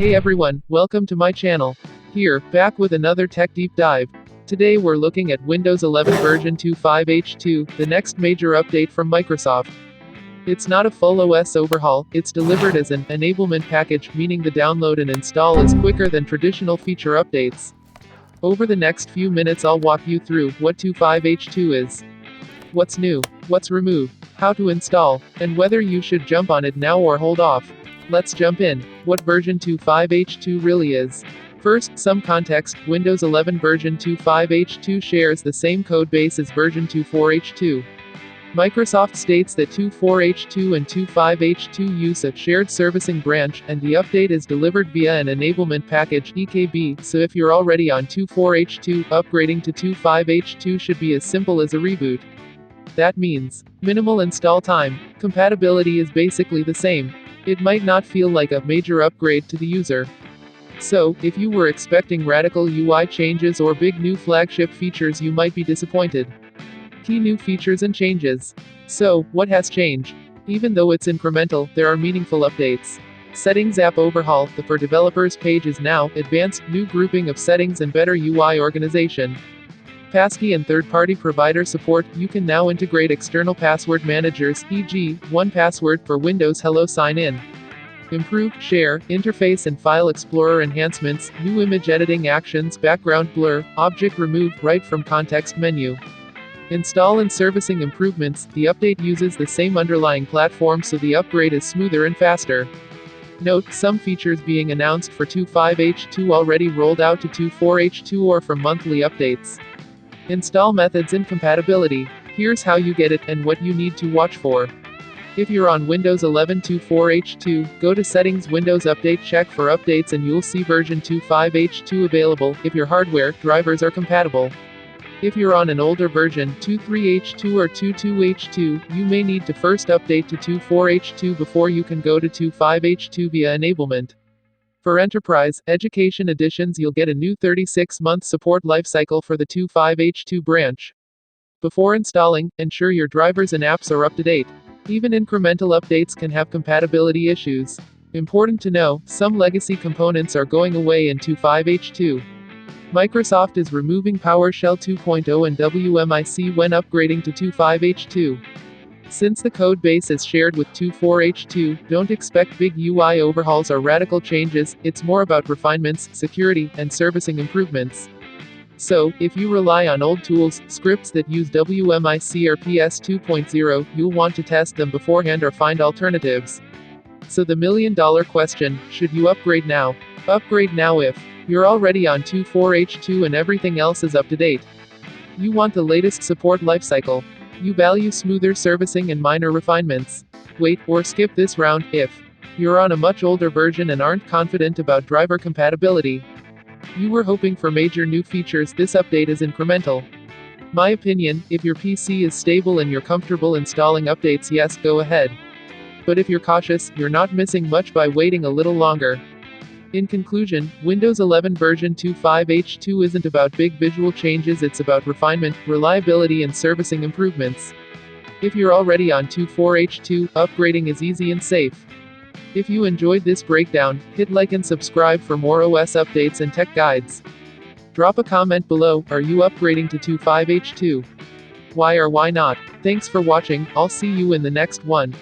Hey everyone, welcome to my channel. Here, back with another tech deep dive. Today we're looking at Windows 11 version 2.5H2, the next major update from Microsoft. It's not a full OS overhaul, it's delivered as an enablement package, meaning the download and install is quicker than traditional feature updates. Over the next few minutes I'll walk you through what 2.5H2 is, what's new, what's removed, how to install, and whether you should jump on it now or hold off. Let's jump in. What version 2.5H2 really is. First, some context. Windows 11 version 2.5H2 shares the same codebase as version 2.4H2. Microsoft states that 2.4H2 and 2.5H2 use a shared servicing branch, and the update is delivered via an enablement package (EKB), so if you're already on 2.4H2, upgrading to 2.5H2 should be as simple as a reboot. That means minimal install time. Compatibility is basically the same. It might not feel like a major upgrade to the user. So, if you were expecting radical UI changes or big new flagship features, you might be disappointed. Key new features and changes. So, what has changed? Even though it's incremental, there are meaningful updates. Settings app overhaul. The For Developers page is now advanced, new grouping of settings and better UI organization. Passkey and third-party provider support. You can now integrate external password managers, e.g., 1Password for Windows Hello Sign-In. Improved Share, Interface and File Explorer enhancements, new image editing actions, background blur, object remove, right from context menu. Install and servicing improvements. The update uses the same underlying platform, so the upgrade is smoother and faster. Note, some features being announced for 2.5H2 already rolled out to 2.4H2 or from monthly updates. Install methods and compatibility. Here's how you get it, and what you need to watch for. If you're on Windows 11 2.4H2, go to Settings, Windows Update, check for updates and you'll see version 2.5H2 available. If your hardware, drivers are compatible. If you're on an older version, 2.3H2 or 2.2H2, you may need to first update to 2.4H2 before you can go to 2.5H2 via enablement. For Enterprise, Education editions, you'll get a new 36-month support lifecycle for the 2.5H2 branch. Before installing, ensure your drivers and apps are up to date. Even incremental updates can have compatibility issues. Important to know, some legacy components are going away in 2.5H2. Microsoft is removing PowerShell 2.0 and WMIC when upgrading to 2.5H2. Since the code base is shared with 2.4H2, don't expect big UI overhauls or radical changes. It's more about refinements, security, and servicing improvements. So, if you rely on old tools, scripts that use WMIC or PS 2.0, you'll want to test them beforehand or find alternatives. So the million-dollar question, should you upgrade now? Upgrade now if you're already on 2.4H2 and everything else is up to date. You want the latest support lifecycle. You value smoother servicing and minor refinements. Wait, or skip this round, if you're on a much older version and aren't confident about driver compatibility. You were hoping for major new features. This update is incremental. My opinion, if your PC is stable and you're comfortable installing updates, yes, go ahead. But if you're cautious, you're not missing much by waiting a little longer. In conclusion, Windows 11 version 2.5H2 isn't about big visual changes, it's about refinement, reliability and servicing improvements. If you're already on 2.4H2, upgrading is easy and safe. If you enjoyed this breakdown, hit like and subscribe for more OS updates and tech guides. Drop a comment below, are you upgrading to 2.5H2? Why or why not? Thanks for watching, I'll see you in the next one.